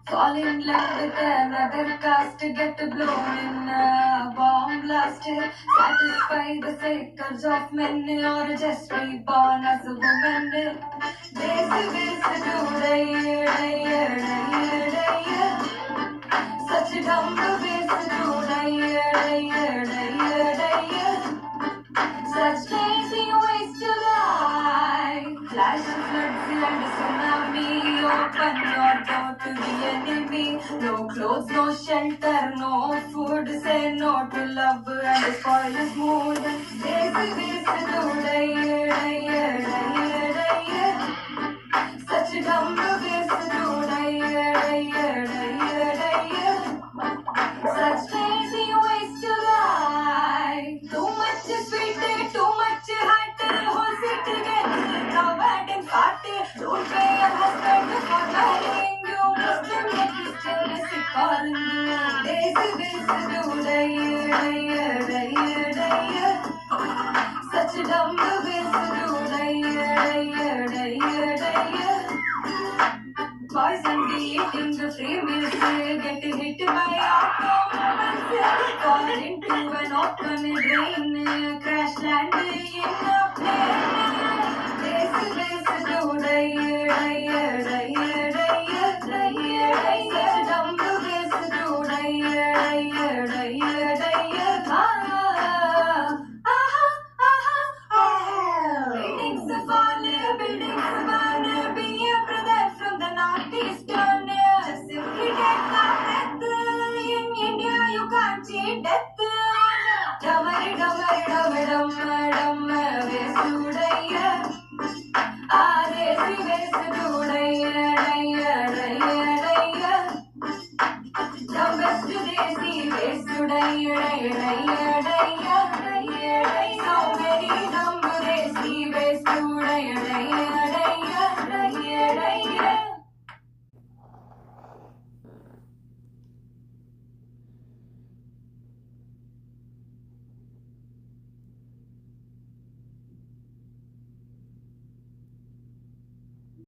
Fall in love with another caste, get blown in a bomb blast. Satisfy the fakers of men, or just be born as a woman. Basic do such a dumb basic do such lazy ways to die. Flash of floods and a tsunami. Open your door to the enemy. No clothes, no shelter, no food. Say no to love and spoil his mood. Lazy ways to such a dumb ways to such lazy ways to die. Too much sweet, too much hot. Whole city gets covered in fat. Don't pay your husband for marrying you. Muslim or Christian, Sikh or Hindu. Lazy ways to such a dumb ways to boys and be eating the free meals, get hit by automobiles, fall into an open drain, crash land in a plane. Race to such a dumb race to buildings fall, buildings burn, be a brother from the northeastern. Simply take a breath. In India, you can't cheat death. Dummery, dummery, dummery, dummery, ways to die. Racing ways to die. Dumbest desi ways to die.